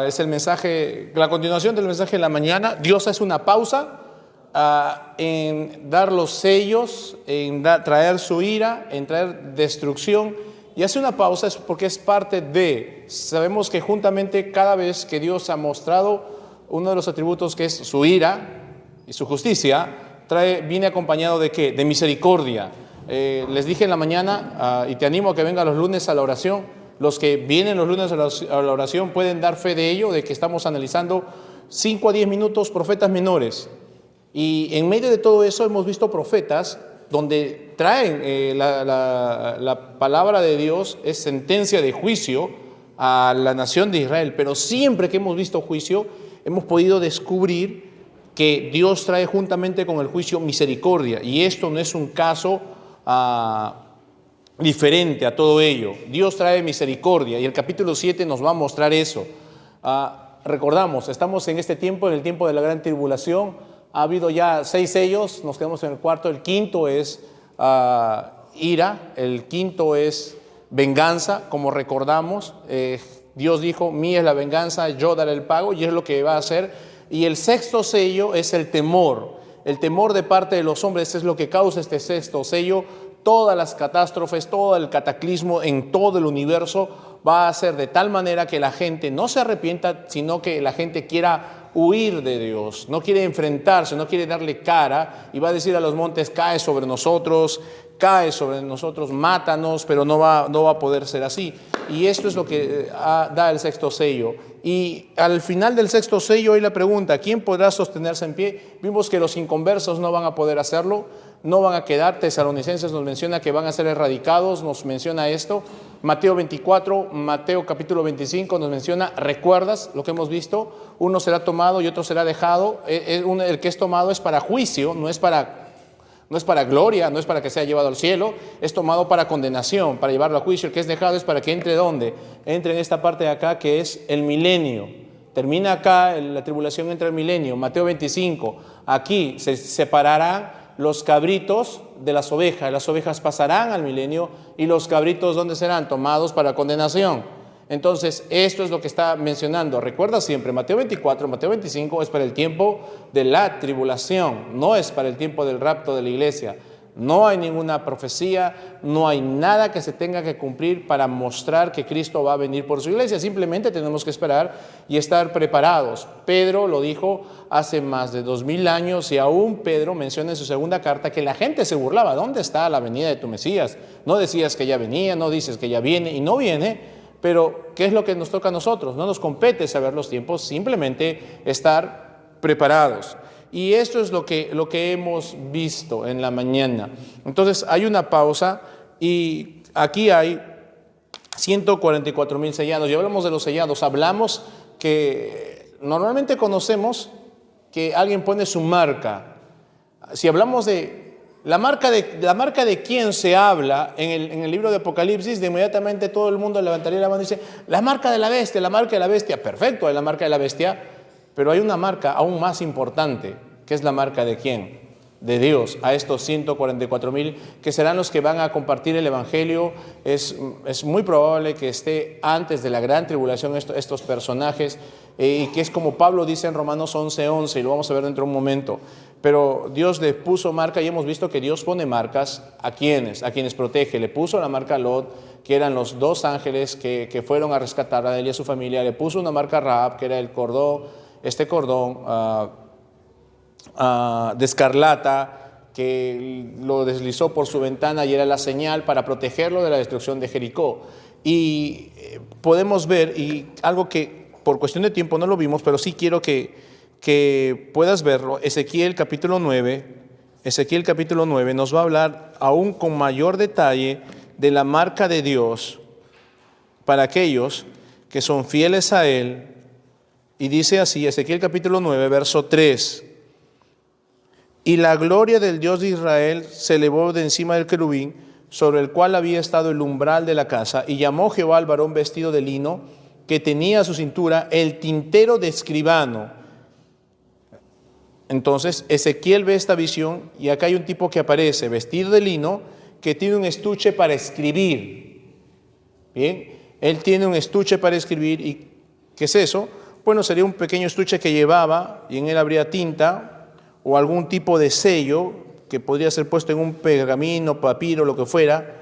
Es el mensaje, la continuación del mensaje de la mañana. Dios hace una pausa en dar los sellos, en traer su ira, en traer destrucción. Y hace una pausa es porque es parte de, sabemos que juntamente cada vez que Dios ha mostrado uno de los atributos que es su ira y su justicia, viene acompañado de ¿qué? De misericordia. Les dije en la mañana, y te animo a que vengan los lunes a la oración. Los que vienen los lunes a la oración pueden dar fe de ello, de que estamos analizando 5 a 10 minutos profetas menores. Y en medio de todo eso hemos visto profetas donde traen la palabra de Dios, es sentencia de juicio a la nación de Israel. Pero siempre que hemos visto juicio, hemos podido descubrir que Dios trae juntamente con el juicio misericordia. Y esto no es un caso diferente a todo ello. Dios trae misericordia y el capítulo 7 nos va a mostrar eso. Recordamos, estamos en este tiempo, en el tiempo de la gran tribulación. Ha habido ya 6 sellos, nos quedamos en el cuarto. El quinto es ira, el quinto es venganza, como recordamos. Dios dijo, mía es la venganza, yo daré el pago, y es lo que va a hacer. Y el sexto sello es el temor de parte de los hombres, es lo que causa este sexto sello. Todas las catástrofes, todo el cataclismo en todo el universo va a ser de tal manera que la gente no se arrepienta, sino que la gente quiera huir de Dios, no quiere enfrentarse, no quiere darle cara, y va a decir a los montes, cae sobre nosotros, mátanos, pero no va a poder ser así. Y esto es lo que da el sexto sello. Y al final del sexto sello hay la pregunta, ¿quién podrá sostenerse en pie? Vimos que los inconversos no van a poder hacerlo, no van a quedar. Tesalonicenses nos menciona que van a ser erradicados, nos menciona esto. Mateo 24, Mateo capítulo 25 nos menciona, ¿recuerdas lo que hemos visto? Uno será tomado y otro será dejado. El que es tomado es para juicio, no es para gloria, no es para que sea llevado al cielo, es tomado para condenación, para llevarlo a juicio. El que es dejado es para que entre ¿dónde? Entre en esta parte de acá que es el milenio. Termina acá, la tribulación entra el milenio. Mateo 25, aquí se separarán los cabritos de las ovejas pasarán al milenio, y los cabritos ¿dónde serán? Tomados para condenación. Entonces, esto es lo que está mencionando. Recuerda siempre, Mateo 24, Mateo 25 es para el tiempo de la tribulación, no es para el tiempo del rapto de la iglesia. No hay ninguna profecía, no hay nada que se tenga que cumplir para mostrar que Cristo va a venir por su iglesia. Simplemente tenemos que esperar y estar preparados. Pedro lo dijo hace más de 2000 años, y aún Pedro menciona en su segunda carta que la gente se burlaba. ¿Dónde está la venida de tu Mesías? No decías que ya venía, no dices que ya viene, y no viene. Pero ¿qué es lo que nos toca a nosotros? No nos compete saber los tiempos, simplemente estar preparados. Y esto es lo que hemos visto en la mañana. Entonces hay una pausa, y aquí hay 144,000 sellados. Y hablamos de los sellados, hablamos que normalmente conocemos que alguien pone su marca. Si hablamos de la marca de quién se habla en el libro de Apocalipsis, de inmediatamente todo el mundo levantaría la mano y dice, la marca de la bestia, la marca de la bestia. Perfecto, hay la marca de la bestia, pero hay una marca aún más importante, que es la marca de quién, de Dios, a estos 144,000 que serán los que van a compartir el evangelio. Es muy probable que esté antes de la gran tribulación estos personajes, y que es como Pablo dice en Romanos 11:11, y lo vamos a ver dentro de un momento. Pero Dios le puso marca, y hemos visto que Dios pone marcas a quienes protege. Le puso la marca a Lot, que eran los 2 ángeles que fueron a rescatar a él y a su familia. Le puso una marca a Rahab, que era el cordón, de escarlata, que lo deslizó por su ventana, y era la señal para protegerlo de la destrucción de Jericó. Y podemos ver, y algo que por cuestión de tiempo no lo vimos, pero sí quiero que puedas verlo. Ezequiel capítulo 9 nos va a hablar aún con mayor detalle de la marca de Dios para aquellos que son fieles a Él. Y dice así, Ezequiel capítulo 9, verso 3. Y la gloria del Dios de Israel se elevó de encima del querubín, sobre el cual había estado el umbral de la casa, y llamó Jehová al varón vestido de lino, que tenía a su cintura el tintero de escribano. Entonces Ezequiel ve esta visión, y acá hay un tipo que aparece vestido de lino, que tiene un estuche para escribir. Bien, él tiene un estuche para escribir. ¿Y ¿Qué es eso? Bueno, sería un pequeño estuche que llevaba y en él habría tinta o algún tipo de sello que podría ser puesto en un pergamino, papiro, lo que fuera.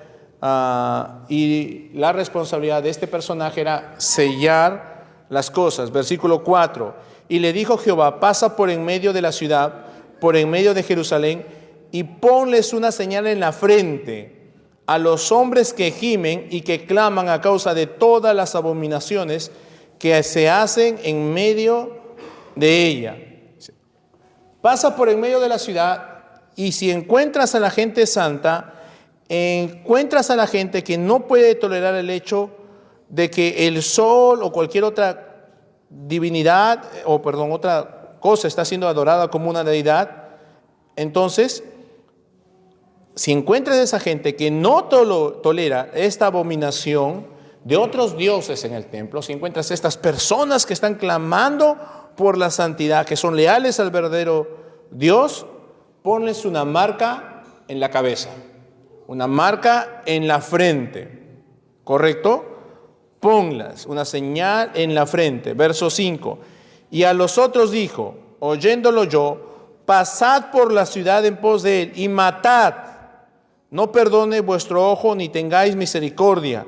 Y la responsabilidad de este personaje era sellar las cosas. Versículo 4. Y le dijo Jehová: pasa por en medio de la ciudad, por en medio de Jerusalén, y ponles una señal en la frente a los hombres que gimen y que claman a causa de todas las abominaciones que se hacen en medio de ella. Pasa por en medio de la ciudad, y si encuentras a la gente santa, encuentras a la gente que no puede tolerar el hecho de que el sol o cualquier otra divinidad, otra cosa está siendo adorada como una deidad, entonces, si encuentras a esa gente que no tolera esta abominación de otros dioses en el templo, si encuentras estas personas que están clamando por la santidad, que son leales al verdadero Dios, ponles una marca en la cabeza, una marca en la frente, ¿correcto? Ponlas una señal en la frente. Verso 5. Y a los otros dijo, oyéndolo yo: pasad por la ciudad en pos de él y matad. No perdone vuestro ojo ni tengáis misericordia.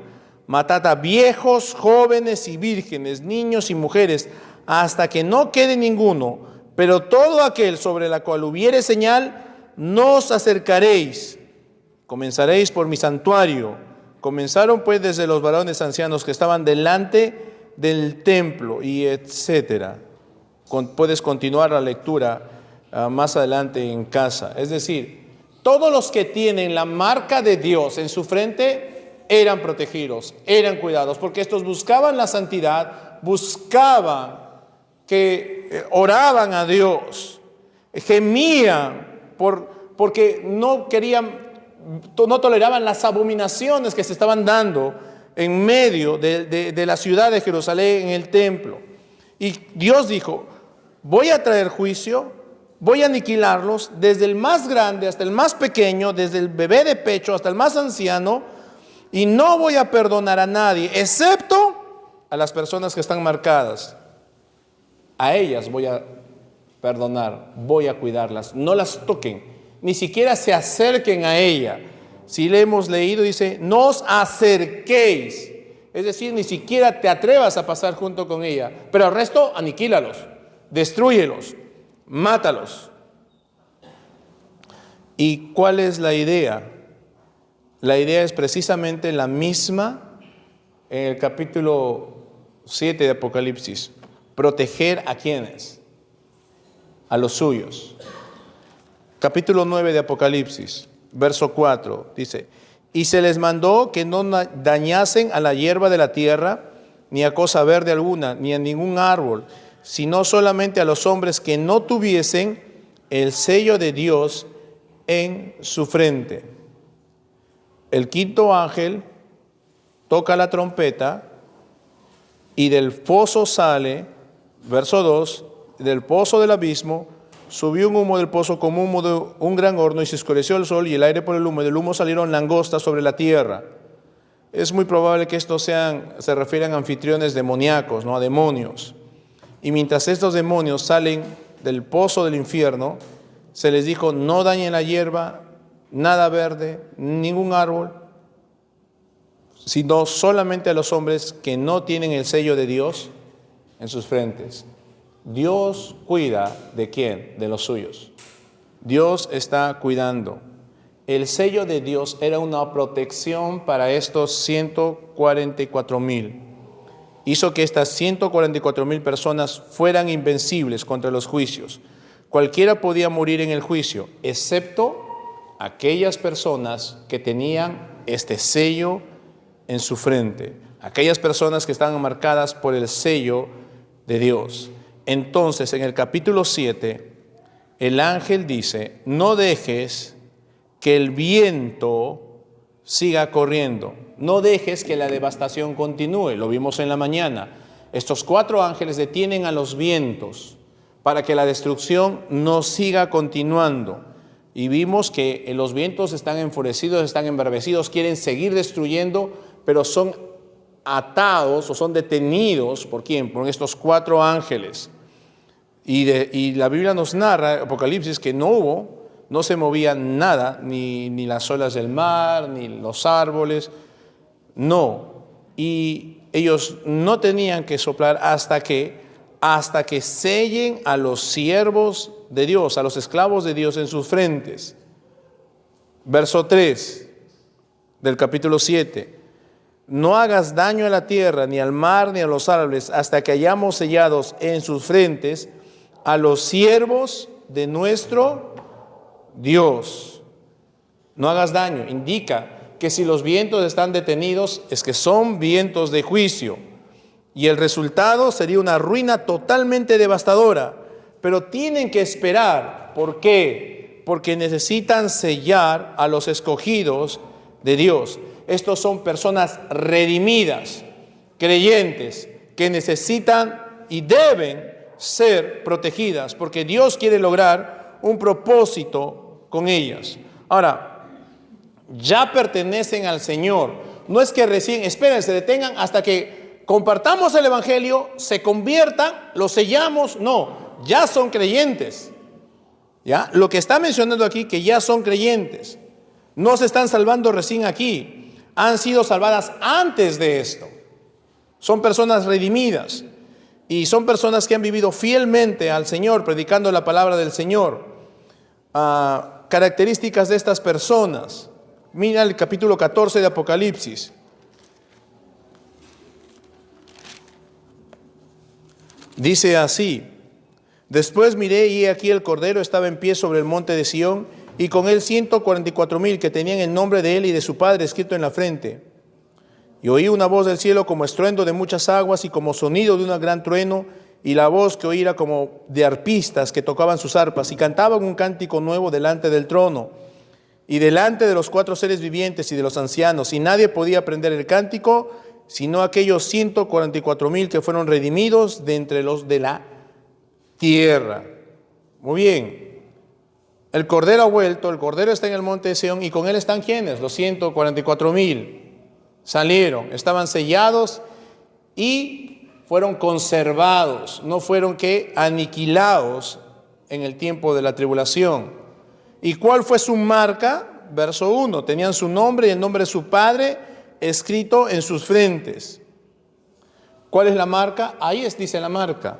Matad a viejos, jóvenes y vírgenes, niños y mujeres, hasta que no quede ninguno. Pero todo aquel sobre la cual hubiere señal, no os acercaréis. Comenzaréis por mi santuario. Comenzaron pues desde los varones ancianos que estaban delante del templo, y etcétera. Puedes continuar la lectura más adelante en casa. Es decir, todos los que tienen la marca de Dios en su frente eran protegidos, eran cuidados, porque estos buscaban la santidad, buscaban oraban a Dios, gemían porque no toleraban las abominaciones que se estaban dando en medio de la ciudad de Jerusalén, en el templo. Y Dios dijo: voy a traer juicio, voy a aniquilarlos, desde el más grande hasta el más pequeño, desde el bebé de pecho hasta el más anciano, y no voy a perdonar a nadie, excepto a las personas que están marcadas. A ellas voy a perdonar, voy a cuidarlas, no las toquen, ni siquiera se acerquen a ella. Si le hemos leído, dice: no os acerquéis, es decir, ni siquiera te atrevas a pasar junto con ella, pero al resto aniquílalos, destrúyelos, mátalos. ¿Y cuál es la idea? La idea es precisamente la misma en el capítulo 7 de Apocalipsis. Proteger a quienes, a los suyos. Capítulo 9 de Apocalipsis, verso 4, dice: y se les mandó que no dañasen a la hierba de la tierra, ni a cosa verde alguna, ni a ningún árbol, sino solamente a los hombres que no tuviesen el sello de Dios en su frente. El quinto ángel toca la trompeta y del foso sale, verso 2, del pozo del abismo subió un humo del pozo como humo de un gran horno, y se oscureció el sol y el aire por el humo, y del humo salieron langostas sobre la tierra. Es muy probable que estos se refieran a anfitriones demoníacos, no a demonios. Y mientras estos demonios salen del pozo del infierno, se les dijo: no dañen la hierba, nada verde, ningún árbol, sino solamente a los hombres que no tienen el sello de Dios en sus frentes. Dios cuida ¿de quién? De los suyos. Dios está cuidando. El sello de Dios era una protección para estos 144,000. Hizo que estas 144,000 personas fueran invencibles contra los juicios. Cualquiera podía morir en el juicio, excepto aquellas personas que tenían este sello en su frente, aquellas personas que estaban marcadas por el sello de Dios. Entonces, en el capítulo 7, el ángel dice: no dejes que el viento siga corriendo, no dejes que la devastación continúe. Lo vimos en la mañana. Estos 4 ángeles detienen a los vientos para que la destrucción no siga continuando. Y vimos que los vientos están enfurecidos, están embravecidos, quieren seguir destruyendo, pero son atados o son detenidos. ¿Por quién? Por estos 4 ángeles. Y la Biblia nos narra, Apocalipsis, que no se movía nada, ni las olas del mar, ni los árboles, no. Y ellos no tenían que soplar hasta que sellen a los siervos de Dios, a los esclavos de Dios en sus frentes. Verso 3 del capítulo 7. No hagas daño a la tierra, ni al mar, ni a los árboles, hasta que hayamos sellados en sus frentes a los siervos de nuestro Dios. No hagas daño. Indica que si los vientos están detenidos, es que son vientos de juicio. Y el resultado sería una ruina totalmente devastadora. Pero tienen que esperar. ¿Por qué? Porque necesitan sellar a los escogidos de Dios. Estos son personas redimidas, creyentes, que necesitan y deben ser protegidas, porque Dios quiere lograr un propósito con ellas. Ahora, ya pertenecen al Señor. No es que recién, esperen, se detengan hasta que compartamos el Evangelio, se conviertan, los sellamos. No, ya son creyentes. ¿Ya? Lo que está mencionando aquí, que ya son creyentes. No se están salvando recién aquí. Han sido salvadas antes de esto. Son personas redimidas. Y son personas que han vivido fielmente al Señor, predicando la palabra del Señor. Características de estas personas. Mira el capítulo 14 de Apocalipsis. Dice así: después miré y he aquí el Cordero estaba en pie sobre el monte de Sión, y con él 144,000 que tenían el nombre de él y de su Padre escrito en la frente. Y oí una voz del cielo como estruendo de muchas aguas y como sonido de un gran trueno, y la voz que oí era como de arpistas que tocaban sus arpas y cantaban un cántico nuevo delante del trono y delante de los 4 seres vivientes y de los ancianos, y nadie podía aprender el cántico sino aquellos 144,000 que fueron redimidos de entre los de la tierra. Muy bien. El Cordero ha vuelto, el Cordero está en el monte de Sión, y con él están ¿quiénes? Los 144,000. Salieron, estaban sellados y fueron conservados, no fueron aniquilados en el tiempo de la tribulación. ¿Y cuál fue su marca? Verso 1, tenían su nombre y el nombre de su Padre escrito en sus frentes. ¿Cuál es la marca? Ahí dice la marca.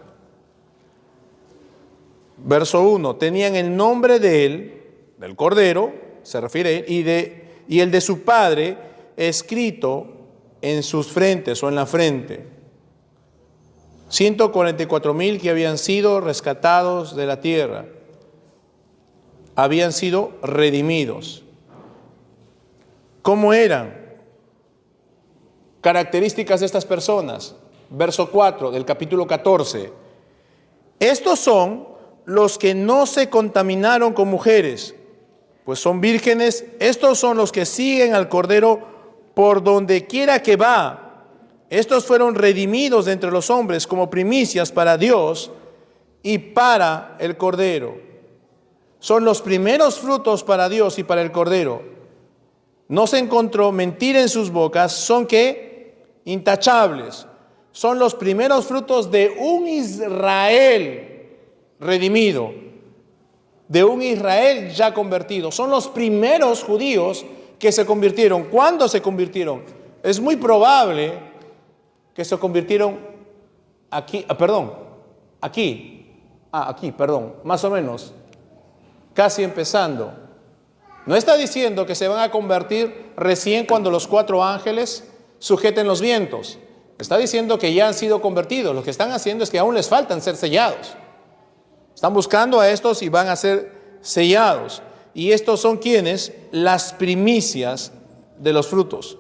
Verso 1, tenían el nombre de él, del Cordero, se refiere a él, y el de su Padre escrito en sus frentes o en la frente. 144,000 que habían sido rescatados de la tierra, habían sido redimidos. ¿Cómo eran? Características de estas personas. Verso 4 del capítulo 14. Estos son los que no se contaminaron con mujeres, pues son vírgenes. Estos son los que siguen al Cordero por donde quiera que va. Estos fueron redimidos de entre los hombres como primicias para Dios y para el Cordero. Son los primeros frutos para Dios y para el Cordero. No se encontró mentira en sus bocas. Son intachables. Son los primeros frutos de un Israel redimido, de un Israel ya convertido. Son los primeros judíos que se convirtieron. ¿Cuándo se convirtieron? Es muy probable que se convirtieron aquí, más o menos, casi empezando. No está diciendo que se van a convertir recién cuando los 4 ángeles sujeten los vientos. Está diciendo que ya han sido convertidos. Lo que están haciendo es que aún les faltan ser sellados. Están buscando a estos y van a ser sellados. Y estos son ¿quiénes? Las primicias de los frutos.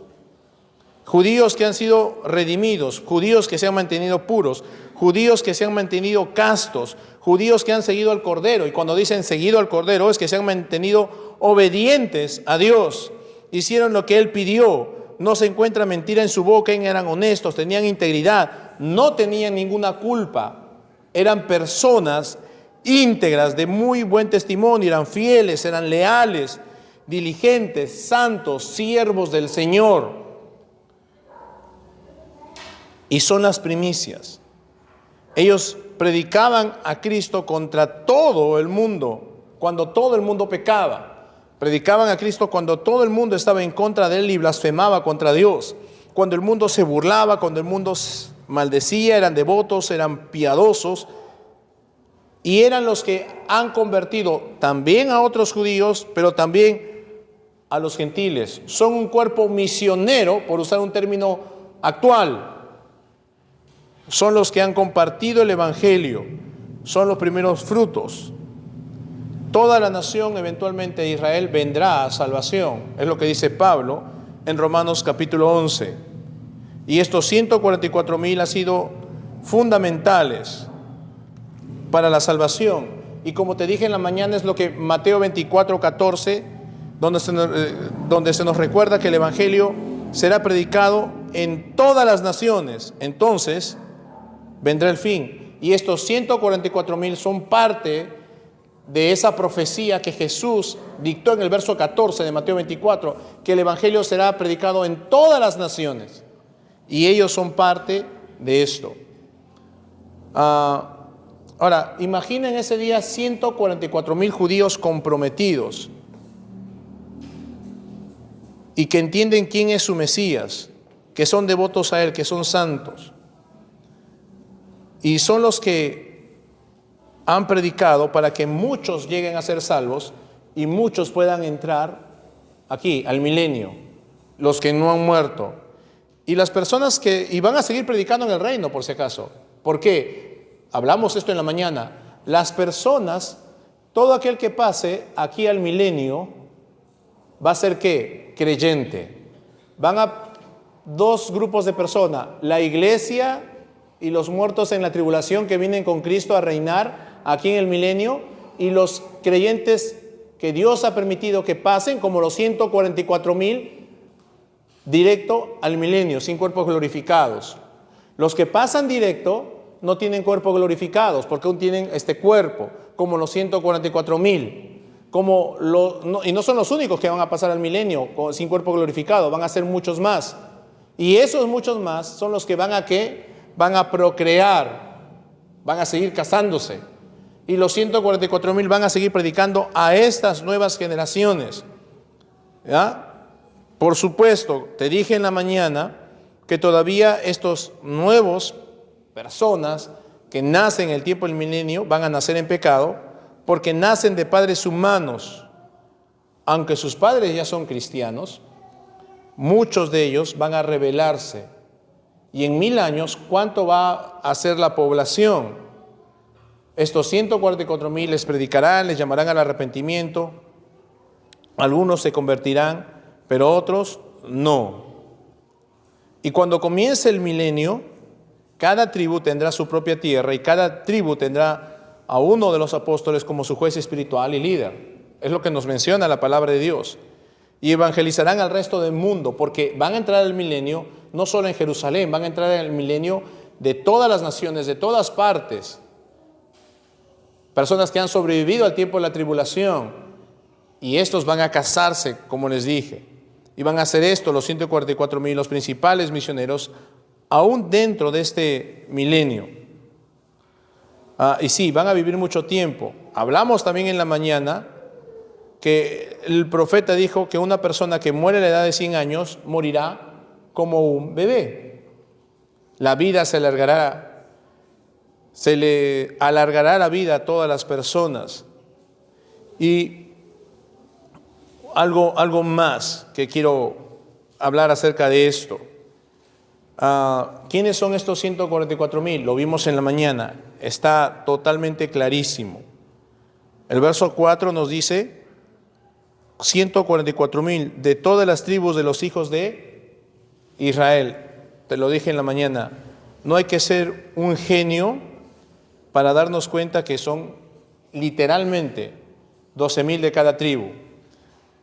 Judíos que han sido redimidos, judíos que se han mantenido puros, judíos que se han mantenido castos, judíos que han seguido al Cordero. Y cuando dicen seguido al Cordero es que se han mantenido obedientes a Dios. Hicieron lo que Él pidió. No se encuentra mentira en su boca, eran honestos, tenían integridad, no tenían ninguna culpa. Eran personas íntegras, de muy buen testimonio, eran fieles, eran leales, diligentes, santos, siervos del Señor. y son las primicias. Ellos predicaban a Cristo contra todo el mundo, cuando todo el mundo pecaba. Predicaban a Cristo cuando todo el mundo estaba en contra de Él y blasfemaba contra Dios. Cuando el mundo se burlaba, cuando el mundo maldecía, eran devotos, eran piadosos. Y eran los que han convertido también a otros judíos, pero también a los gentiles. Son un cuerpo misionero, por usar un término actual. Son los que han compartido el evangelio. Son los primeros frutos. Toda la nación, eventualmente de Israel, vendrá a salvación. Es lo que dice Pablo en Romanos capítulo 11. Y estos 144,000 han sido fundamentales para la salvación. Y como te dije en la mañana, es lo que Mateo 24:14, donde se nos recuerda que el evangelio será predicado en todas las naciones. Entonces vendrá el fin. Y estos 144,000 son parte de esa profecía que Jesús dictó en el verso 14 de Mateo 24, que el evangelio será predicado en todas las naciones. Y ellos son parte de esto. Ahora, imaginen ese día 144,000 judíos comprometidos y que entienden quién es su Mesías, que son devotos a Él, que son santos. Y son los que han predicado para que muchos lleguen a ser salvos y muchos puedan entrar aquí, al milenio, los que no han muerto. Y las personas y van a seguir predicando en el reino, por si acaso. ¿Por qué? Hablamos esto en la mañana. Las personas, todo aquel que pase aquí al milenio, va a ser ¿qué? Creyente. Van a dos grupos de personas, la iglesia y los muertos en la tribulación que vienen con Cristo a reinar aquí en el milenio, y los creyentes que Dios ha permitido que pasen, como los 144,000, directo al milenio, sin cuerpos glorificados. Los que pasan directo no tienen cuerpos glorificados, porque aún tienen este cuerpo, como los 144,000. Y no son los únicos que van a pasar al milenio sin cuerpo glorificado, van a ser muchos más. Y esos muchos más son los que van a procrear, van a seguir casándose. Y los 144,000 van a seguir predicando a estas nuevas generaciones. ¿Ya? Por supuesto, te dije en la mañana que todavía estos nuevos personas que nacen en el tiempo del milenio van a nacer en pecado porque nacen de padres humanos. Aunque sus padres ya son cristianos, muchos de ellos van a rebelarse. Y en 1000 años, ¿cuánto va a ser la población? Estos 144,000 les predicarán, les llamarán al arrepentimiento. Algunos se convertirán, pero otros no. Y cuando comience el milenio, cada tribu tendrá su propia tierra y cada tribu tendrá a uno de los apóstoles como su juez espiritual y líder. Es lo que nos menciona la palabra de Dios. Y evangelizarán al resto del mundo, porque van a entrar al milenio no solo en Jerusalén, van a entrar en el milenio de todas las naciones, de todas partes. Personas que han sobrevivido al tiempo de la tribulación. Y estos van a casarse, como les dije. Y van a hacer esto, los 144,000, los principales misioneros, aún dentro de este milenio. Y sí, van a vivir mucho tiempo. Hablamos también en la mañana que el profeta dijo que una persona que muere a la edad de 100 años morirá como un bebé. La vida se le alargará la vida a todas las personas. Y algo más que quiero hablar acerca de esto. ¿Quiénes son estos 144,000? Lo vimos en la mañana, está totalmente clarísimo. El verso 4 nos dice 144,000 de todas las tribus de los hijos de Israel. Te lo dije en la mañana, no hay que ser un genio para darnos cuenta que son literalmente 12,000 de cada tribu.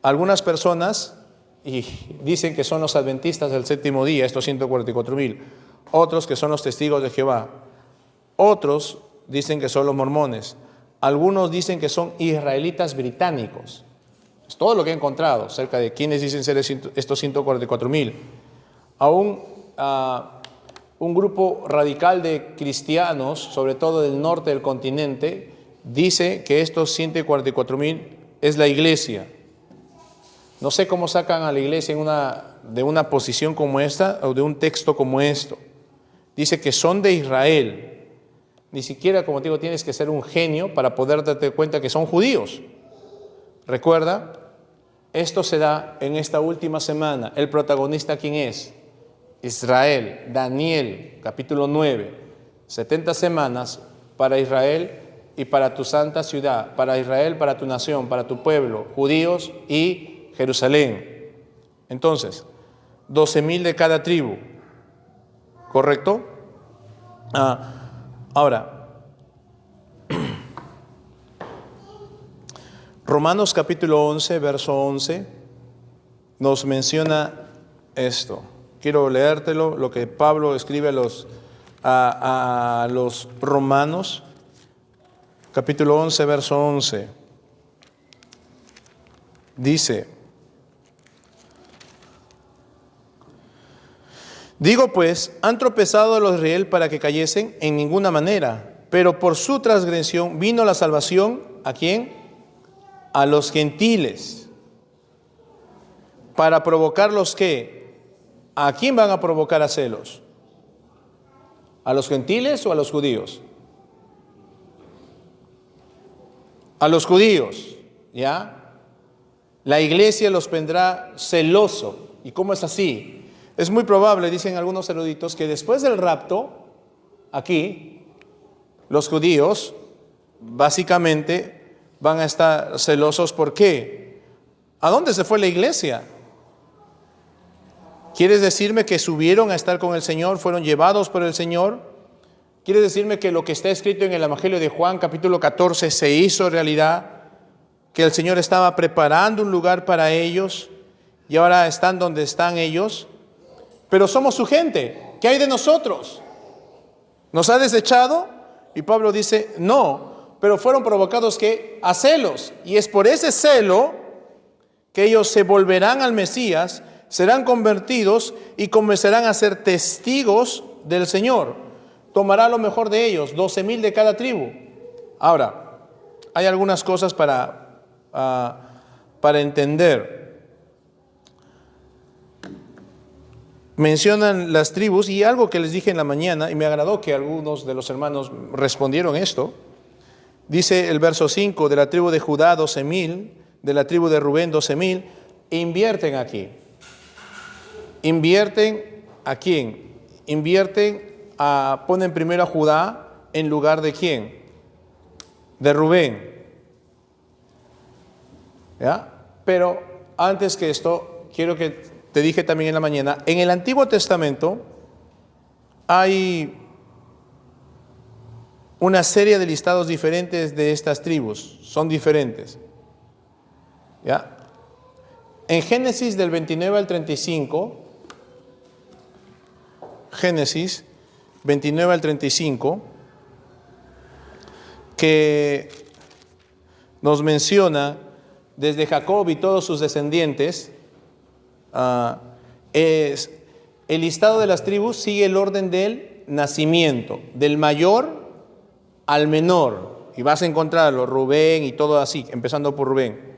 Algunas personas y dicen que son los adventistas del séptimo día, estos 144,000. Otros que son los testigos de Jehová. Otros dicen que son los mormones. Algunos dicen que son israelitas británicos. Es todo lo que he encontrado acerca de quiénes dicen ser estos 144,000. Aún un grupo radical de cristianos, sobre todo del norte del continente, dice que estos 144,000 es la iglesia. No sé cómo sacan a la iglesia de una posición como esta o de un texto como esto. Dice que son de Israel. Ni siquiera, como te digo, tienes que ser un genio para poder darte cuenta que son judíos. Recuerda, esto se da en esta última semana. ¿El protagonista quién es? Israel. Daniel, capítulo 9. 70 semanas para Israel y para tu santa ciudad. Para Israel, para tu nación, para tu pueblo, judíos y Jerusalén. Entonces, 12,000 de cada tribu. ¿Correcto? Ahora, Romanos capítulo 11, verso 11, nos menciona esto. Quiero leértelo, lo que Pablo escribe a los romanos, capítulo 11, verso 11. Dice: digo pues, ¿han tropezado los de Israel para que cayesen? En ninguna manera, pero por su transgresión vino la salvación, ¿a quién? A los gentiles, para provocarlos, ¿qué? ¿A quién van a provocar a celos? ¿A los gentiles o a los judíos? A los judíos, ¿ya? La iglesia los vendrá celoso. ¿Y cómo es así? Es muy probable, dicen algunos eruditos, que después del rapto, aquí, los judíos, básicamente, van a estar celosos. ¿Por qué? ¿A dónde se fue la iglesia? ¿Quieres decirme que subieron a estar con el Señor, fueron llevados por el Señor? ¿Quieres decirme que lo que está escrito en el Evangelio de Juan, capítulo 14, se hizo realidad? Que el Señor estaba preparando un lugar para ellos y ahora están donde están ellos. Pero somos su gente. ¿Qué hay de nosotros? ¿Nos ha desechado? Y Pablo dice, no, pero fueron provocados ¿qué? A celos. Y es por ese celo que ellos se volverán al Mesías, serán convertidos y comenzarán a ser testigos del Señor. Tomará lo mejor de ellos, 12,000 de cada tribu. Ahora, hay algunas cosas para entender. Mencionan las tribus y algo que les dije en la mañana, y me agradó que algunos de los hermanos respondieron esto. Dice el verso 5, de la tribu de Judá 12,000, de la tribu de Rubén 12,000, invierten aquí. ¿Invierten a quién? Ponen primero a Judá en lugar de quién? De Rubén. ¿Ya? Pero antes que esto, quiero que te dije también en la mañana, en el Antiguo Testamento hay una serie de listados diferentes de estas tribus, son diferentes. ¿Ya? En Génesis del 29 al 35, Génesis 29 al 35, que nos menciona desde Jacob y todos sus descendientes, el listado de las tribus sigue el orden del nacimiento, del mayor al menor, y vas a encontrarlo, Rubén y todo así, empezando por Rubén.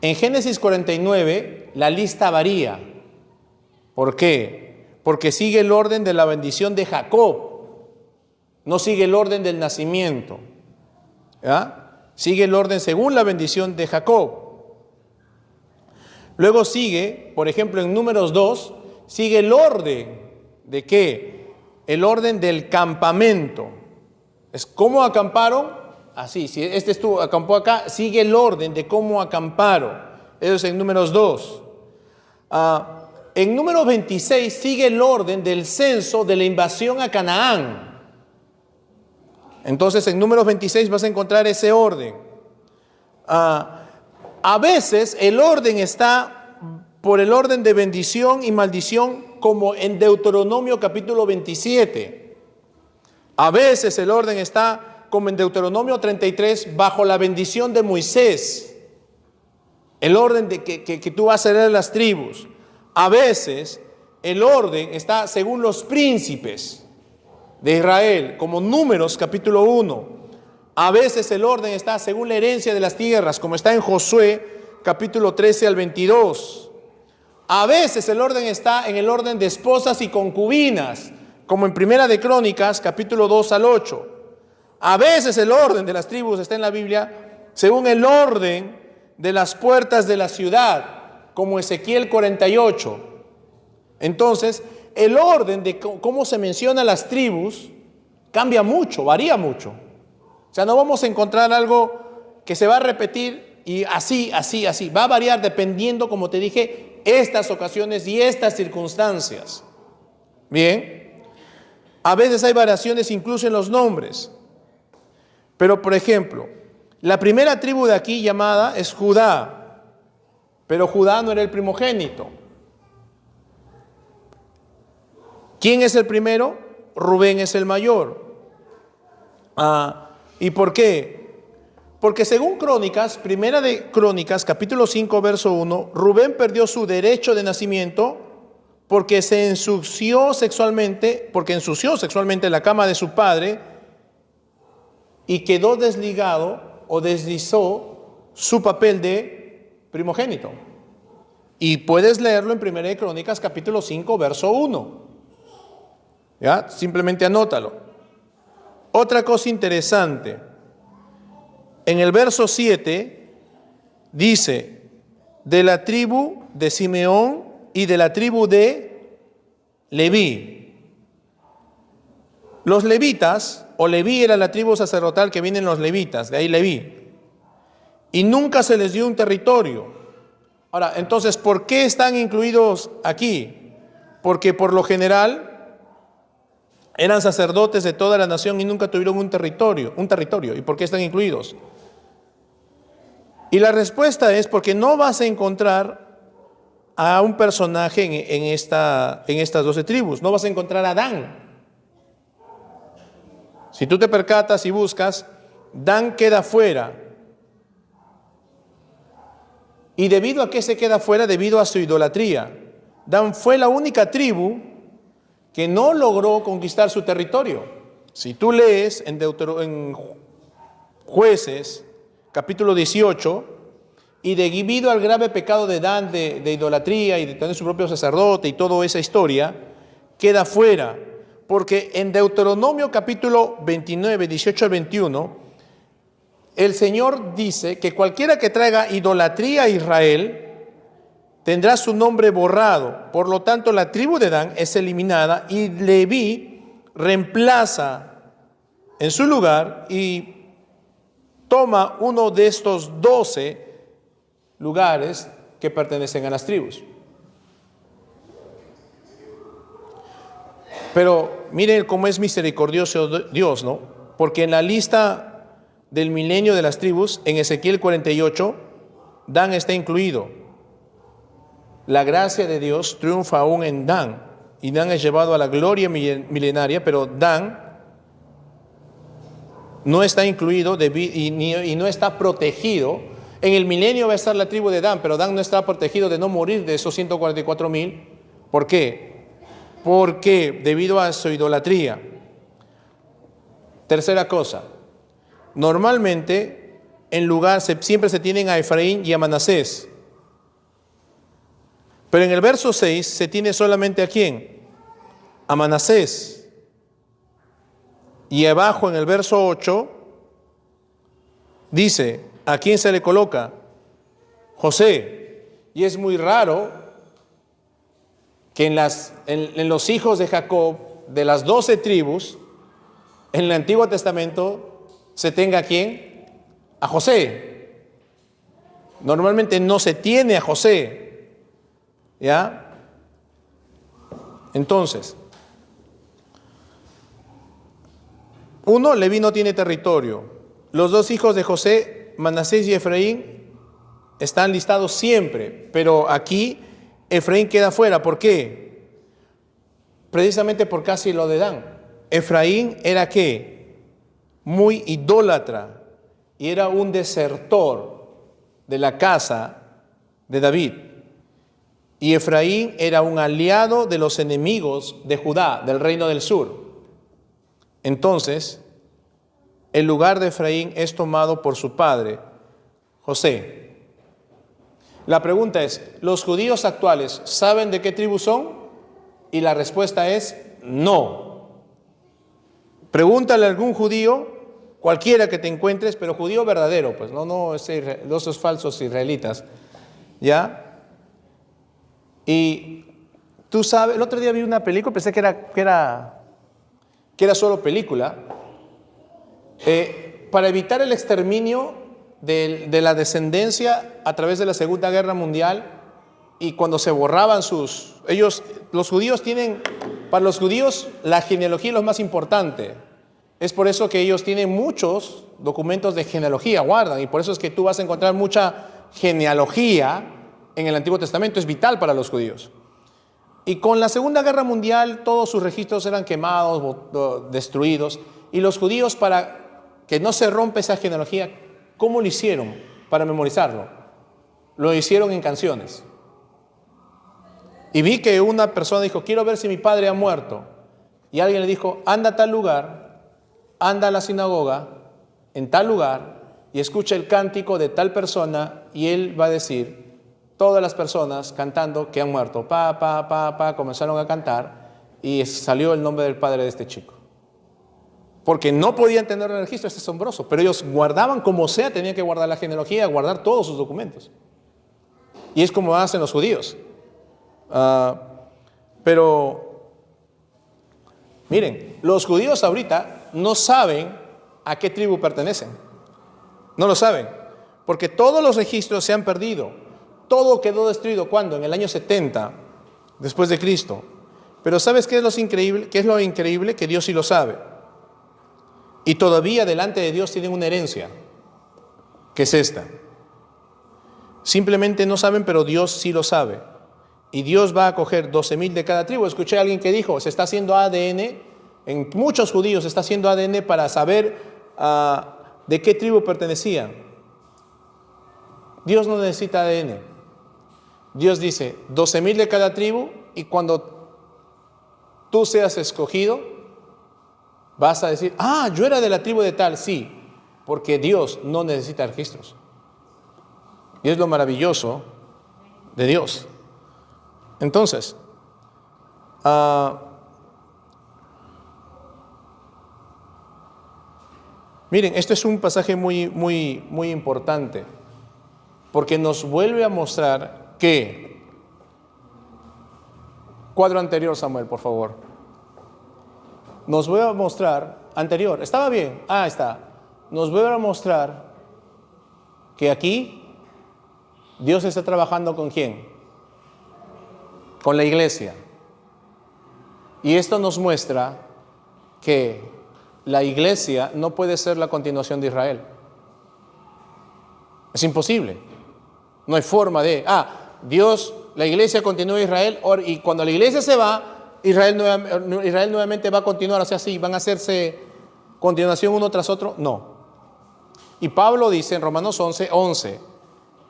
En Génesis 49 la lista varía. ¿Por qué? Porque sigue el orden de la bendición de Jacob, no sigue el orden del nacimiento. ¿Ya? Sigue el orden según la bendición de Jacob. Luego sigue, por ejemplo, en Números 2, sigue el orden de ¿qué? El orden del campamento. Es cómo acamparon, así, si este estuvo, acampó acá, sigue el orden de cómo acamparon. Eso es en Números 2. En Números 26 sigue el orden del censo de la invasión a Canaán. Entonces en Números 26 vas a encontrar ese orden. A veces el orden está por el orden de bendición y maldición, como en Deuteronomio capítulo 27. A veces el orden está como en Deuteronomio 33 bajo la bendición de Moisés. El orden de que tú vas a leer las tribus. A veces el orden está según los príncipes de Israel, como Números capítulo 1. A veces el orden está según la herencia de las tierras, como está en Josué capítulo 13 al 22. A veces el orden está en el orden de esposas y concubinas, como en Primera de Crónicas capítulo 2 al 8. A veces el orden de las tribus está en la Biblia según el orden de las puertas de la ciudad, como Ezequiel 48. Entonces, el orden de cómo se mencionan las tribus cambia mucho, varía mucho. O sea, no vamos a encontrar algo que se va a repetir y así. Va a variar dependiendo, como te dije, estas ocasiones y estas circunstancias. Bien, a veces hay variaciones incluso en los nombres. Pero, por ejemplo, la primera tribu de aquí llamada es Judá, pero Judá no era el primogénito. ¿Quién es el primero? Rubén es el mayor. ¿Y por qué? Porque según Crónicas, Primera de Crónicas, capítulo 5, verso 1, Rubén perdió su derecho de nacimiento porque ensució sexualmente la cama de su padre y quedó desligado o deslizó su papel de primogénito. Y puedes leerlo en Primera de Crónicas, capítulo 5, verso 1. ¿Ya? Simplemente anótalo. Otra cosa interesante. En el verso 7 dice, de la tribu de Simeón y de la tribu de Leví. Los levitas, o Leví era la tribu sacerdotal que vienen los levitas, de ahí Leví. Y nunca se les dio un territorio. Ahora, entonces, ¿por qué están incluidos aquí? Porque por lo general eran sacerdotes de toda la nación y nunca tuvieron un territorio. ¿Y por qué están incluidos? Y la respuesta es porque no vas a encontrar a un personaje en estas 12 tribus. No vas a encontrar a Dan. Si tú te percatas y buscas, Dan queda fuera. ¿Y debido a qué se queda fuera? Debido a su idolatría. Dan fue la única tribu que no logró conquistar su territorio. Si tú lees en Jueces, capítulo 18, y debido al grave pecado de Dan de idolatría y de tener su propio sacerdote y toda esa historia, queda fuera. Porque en Deuteronomio capítulo 29, 18 al 21, el Señor dice que cualquiera que traiga idolatría a Israel tendrá su nombre borrado. Por lo tanto, la tribu de Dan es eliminada y Leví reemplaza en su lugar y toma uno de estos 12 lugares que pertenecen a las tribus. Pero miren cómo es misericordioso Dios, ¿no? Porque en la lista del milenio de las tribus, en Ezequiel 48, Dan está incluido. La gracia de Dios triunfa aún en Dan, y Dan es llevado a la gloria milenaria, pero Dan no está incluido y no está protegido. En el milenio va a estar la tribu de Dan, pero Dan no está protegido de no morir de esos 144,000. ¿Por qué? Porque debido a su idolatría. Tercera cosa, normalmente siempre se tienen a Efraín y a Manasés. Pero en el verso 6 se tiene solamente ¿a quién? A Manasés. Y abajo en el verso 8 dice, ¿a quién se le coloca? José. Y es muy raro que en los hijos de Jacob, de las 12 tribus, en el Antiguo Testamento se tenga ¿a quién? A José. Normalmente no se tiene a José. ¿Ya? Entonces, Leví no tiene territorio. Los dos hijos de José, Manasés y Efraín, están listados siempre, pero aquí Efraín queda fuera. ¿Por qué? Precisamente por casi lo de Dan. Efraín era ¿qué? Muy idólatra y era un desertor de la casa de David. Y Efraín era un aliado de los enemigos de Judá, del reino del sur. Entonces, el lugar de Efraín es tomado por su padre, José. La pregunta es, ¿los judíos actuales saben de qué tribu son? Y la respuesta es no. Pregúntale a algún judío, cualquiera que te encuentres, pero judío verdadero, pues no esos falsos israelitas, ¿ya? Y tú sabes, el otro día vi una película, pensé que era solo película, para evitar el exterminio de la descendencia a través de la Segunda Guerra Mundial, y cuando se borraban los judíos para los judíos la genealogía es lo más importante. Es por eso que ellos tienen muchos documentos de genealogía, guardan, y por eso es que tú vas a encontrar mucha genealogía en el Antiguo Testamento, es vital para los judíos. Y con la Segunda Guerra Mundial todos sus registros eran quemados, destruidos, y los judíos, para que no se rompa esa genealogía, ¿cómo lo hicieron para memorizarlo? Lo hicieron en canciones. Y vi que una persona dijo, quiero ver si mi padre ha muerto. Y alguien le dijo, anda a tal lugar, anda a la sinagoga, en tal lugar, y escucha el cántico de tal persona, y él va a decir, todas las personas cantando que han muerto, comenzaron a cantar, y salió el nombre del padre de este chico. Porque no podían tener el registro, es asombroso, pero ellos guardaban como sea, tenían que guardar la genealogía, guardar todos sus documentos. Y es como hacen los judíos. Pero, miren, los judíos ahorita no saben a qué tribu pertenecen. No lo saben, porque todos los registros se han perdido. Todo quedó destruido, ¿cuándo? En el año 70, después de Cristo. Pero ¿sabes qué es lo increíble? ¿Qué es lo increíble? Que Dios sí lo sabe. Y todavía delante de Dios tienen una herencia, que es esta. Simplemente no saben, pero Dios sí lo sabe. Y Dios va a coger 12,000 de cada tribu. Escuché a alguien que dijo, se está haciendo ADN, en muchos judíos se está haciendo ADN para saber de qué tribu pertenecían. Dios no necesita ADN. Dios dice 12,000 de cada tribu, y cuando tú seas escogido, vas a decir, yo era de la tribu de tal, sí, porque Dios no necesita registros. Y es lo maravilloso de Dios. Entonces, miren, este es un pasaje muy, muy, muy importante, porque nos vuelve a mostrar que, cuadro anterior, Samuel, por favor, nos vuelve a mostrar, anterior, estaba bien, está, nos vuelve a mostrar que aquí Dios está trabajando ¿con quién? Con la iglesia. Y esto nos muestra que la iglesia no puede ser la continuación de Israel. Es imposible. No hay forma de, Dios, la iglesia continúa Israel, y cuando la iglesia se va, Israel nuevamente va a continuar, o sea, sí, van a hacerse continuación uno tras otro. No. Y Pablo dice en Romanos 11,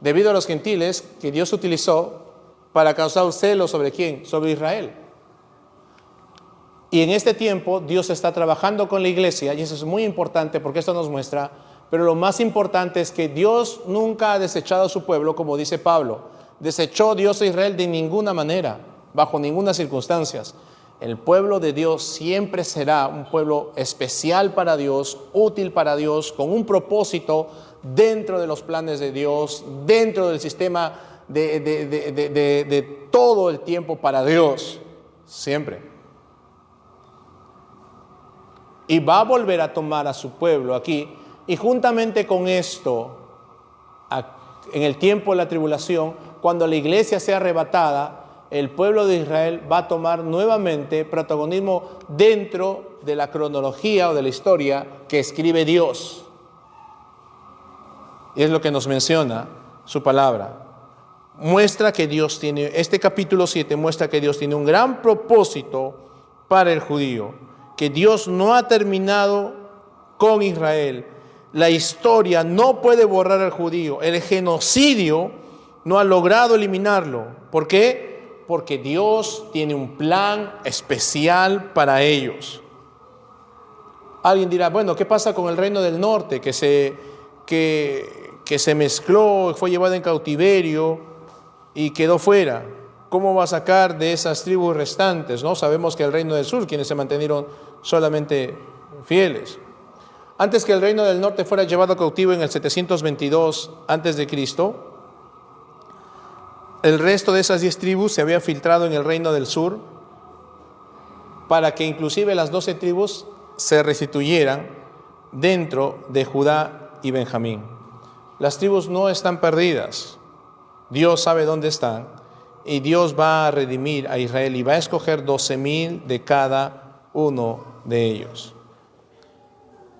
debido a los gentiles que Dios utilizó para causar celos, ¿sobre quién? Sobre Israel. Y en este tiempo Dios está trabajando con la iglesia, y eso es muy importante porque esto nos muestra, pero lo más importante es que Dios nunca ha desechado a su pueblo, como dice Pablo. Desechó Dios a Israel de ninguna manera, bajo ninguna circunstancia. El pueblo de Dios siempre será un pueblo especial para Dios, útil para Dios, con un propósito dentro de los planes de Dios, dentro del sistema de todo el tiempo para Dios, siempre. Y va a volver a tomar a su pueblo aquí, y juntamente con esto, en el tiempo de la tribulación, cuando la iglesia sea arrebatada, el pueblo de Israel va a tomar nuevamente protagonismo dentro de la cronología o de la historia que escribe Dios. Y es lo que nos menciona su palabra. Muestra que Dios tiene, este capítulo 7 muestra que Dios tiene un gran propósito para el judío, que Dios no ha terminado con Israel. La historia no puede borrar al judío. El genocidio no ha logrado eliminarlo. ¿Por qué? Porque Dios tiene un plan especial para ellos. Alguien dirá, bueno, ¿qué pasa con el reino del norte que se mezcló, fue llevado en cautiverio y quedó fuera? ¿Cómo va a sacar de esas tribus restantes? ¿No? Sabemos que el reino del sur, quienes se mantenieron solamente fieles. Antes que el reino del norte fuera llevado cautivo en el 722 a.C., el resto de esas 10 tribus se había filtrado en el reino del sur para que inclusive las 12 tribus se restituyeran dentro de Judá y Benjamín. Las tribus no están perdidas. Dios sabe dónde están y Dios va a redimir a Israel y va a escoger 12,000 de cada uno de ellos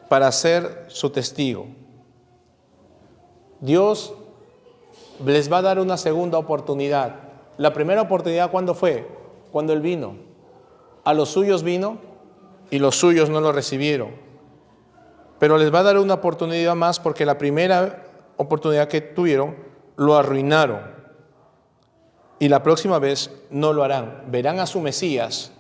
para ser su testigo. Dios les va a dar una segunda oportunidad. La primera oportunidad, ¿cuándo fue? Cuando Él vino. A los suyos vino y los suyos no lo recibieron. Pero les va a dar una oportunidad más porque la primera oportunidad que tuvieron lo arruinaron. Y la próxima vez no lo harán. Verán a su Mesías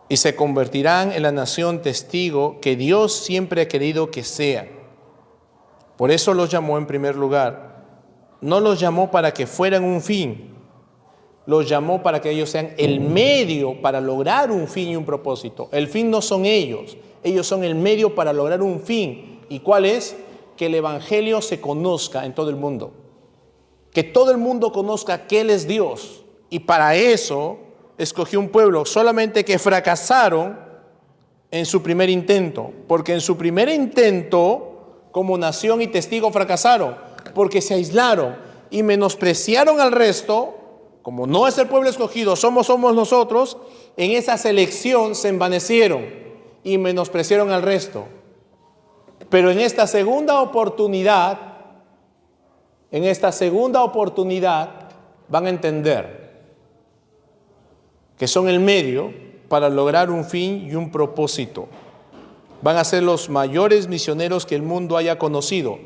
y se convertirán en la nación testigo que Dios siempre ha querido que sean. Por eso los llamó en primer lugar. No los llamó para que fueran un fin. Los llamó para que ellos sean el medio para lograr un fin y un propósito. El fin no son ellos. Ellos son el medio para lograr un fin. ¿Y cuál es? Que el evangelio se conozca en todo el mundo. Que todo el mundo conozca que Él es Dios. Y para eso escogió un pueblo, solamente que fracasaron en su primer intento. Porque en su primer intento, como nación y testigo, fracasaron. Porque se aislaron y menospreciaron al resto. Como no es el pueblo escogido, somos nosotros, en esa selección se envanecieron y menospreciaron al resto. Pero en esta segunda oportunidad van a entender que son el medio para lograr un fin y un propósito. Van a ser los mayores misioneros que el mundo haya conocido,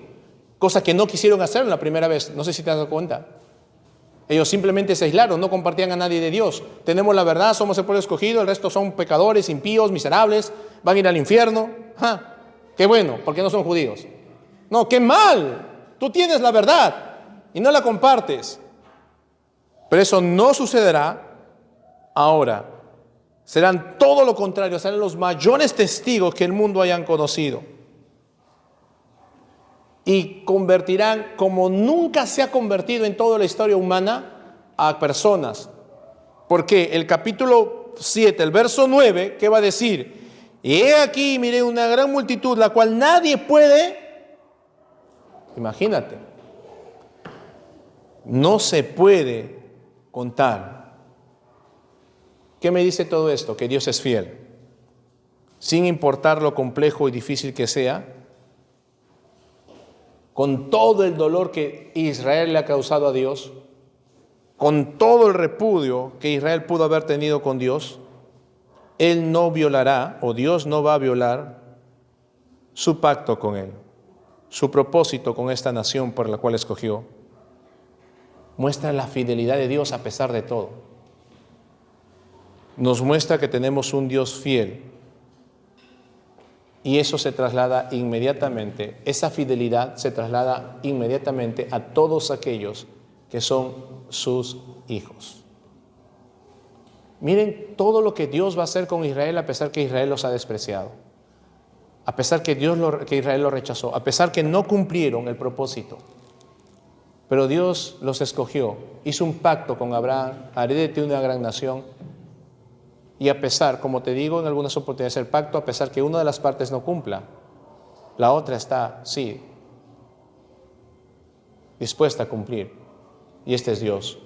cosa que no quisieron hacer la primera vez. No sé si te has dado cuenta. Ellos simplemente se aislaron, no compartían a nadie de Dios. Tenemos la verdad, somos el pueblo escogido, el resto son pecadores, impíos, miserables, van a ir al infierno. Qué bueno, porque no son judíos. No, qué mal, tú tienes la verdad y no la compartes. Pero eso no sucederá ahora. Serán todo lo contrario, serán los mayores testigos que el mundo hayan conocido. Y convertirán, como nunca se ha convertido en toda la historia humana, a personas. Porque el capítulo 7, el verso 9, ¿qué va a decir? Y he aquí, miré una gran multitud, la cual nadie puede, imagínate, no se puede contar. ¿Qué me dice todo esto? Que Dios es fiel. Sin importar lo complejo y difícil que sea, con todo el dolor que Israel le ha causado a Dios, con todo el repudio que Israel pudo haber tenido con Dios, Él no violará, o Dios no va a violar su pacto con Él, su propósito con esta nación por la cual escogió. Muestra la fidelidad de Dios a pesar de todo. Nos muestra que tenemos un Dios fiel. Y eso se traslada inmediatamente, esa fidelidad se traslada inmediatamente a todos aquellos que son sus hijos. Miren todo lo que Dios va a hacer con Israel a pesar que Israel los ha despreciado, a pesar que Israel los rechazó, a pesar que no cumplieron el propósito. Pero Dios los escogió, hizo un pacto con Abraham, haré de ti una gran nación. Y a pesar, como te digo en algunas oportunidades, el pacto, a pesar que una de las partes no cumpla, la otra está, sí, dispuesta a cumplir. Y este es Dios.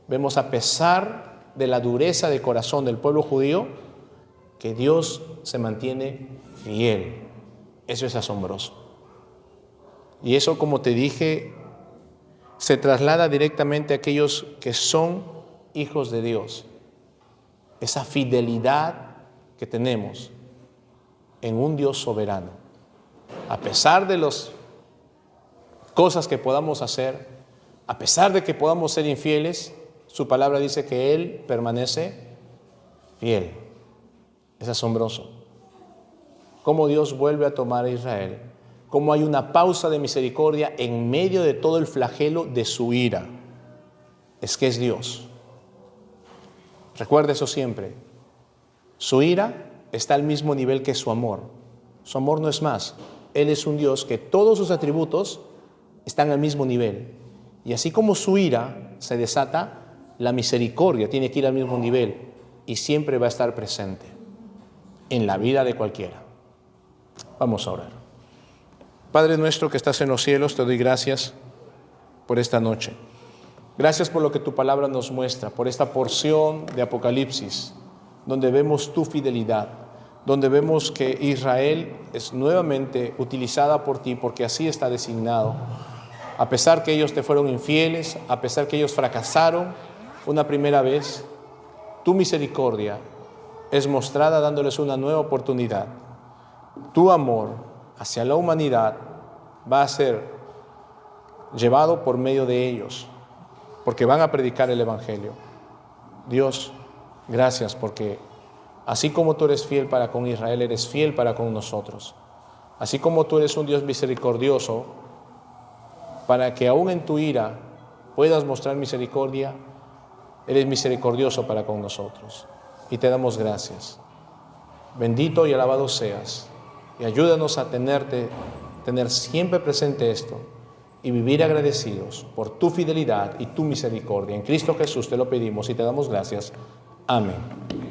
Vemos, a pesar de la dureza de corazón del pueblo judío, que Dios se mantiene fiel. Eso es asombroso. Y eso, como te dije, se traslada directamente a aquellos que son hijos de Dios. Esa fidelidad que tenemos en un Dios soberano. A pesar de las cosas que podamos hacer, a pesar de que podamos ser infieles, Su palabra dice que Él permanece fiel. Es asombroso. Cómo Dios vuelve a tomar a Israel. Cómo hay una pausa de misericordia en medio de todo el flagelo de su ira. Es que es Dios. Recuerde eso siempre. Su ira está al mismo nivel que su amor. Su amor no es más. Él es un Dios que todos sus atributos están al mismo nivel. Y así como su ira se desata, la misericordia tiene que ir al mismo nivel y siempre va a estar presente en la vida de cualquiera. Vamos a orar. Padre nuestro que estás en los cielos, te doy gracias por esta noche. Gracias por lo que tu palabra nos muestra, por esta porción de Apocalipsis, donde vemos tu fidelidad, donde vemos que Israel es nuevamente utilizada por ti, porque así está designado. A pesar que ellos te fueron infieles, a pesar que ellos fracasaron una primera vez, tu misericordia es mostrada dándoles una nueva oportunidad. Tu amor hacia la humanidad va a ser llevado por medio de ellos, porque van a predicar el Evangelio. Dios, gracias porque así como tú eres fiel para con Israel, eres fiel para con nosotros. Así como tú eres un Dios misericordioso, para que aún en tu ira puedas mostrar misericordia, eres misericordioso para con nosotros. Y te damos gracias. Bendito y alabado seas. Y ayúdanos a tener siempre presente esto y vivir agradecidos por tu fidelidad y tu misericordia. En Cristo Jesús te lo pedimos y te damos gracias. Amén.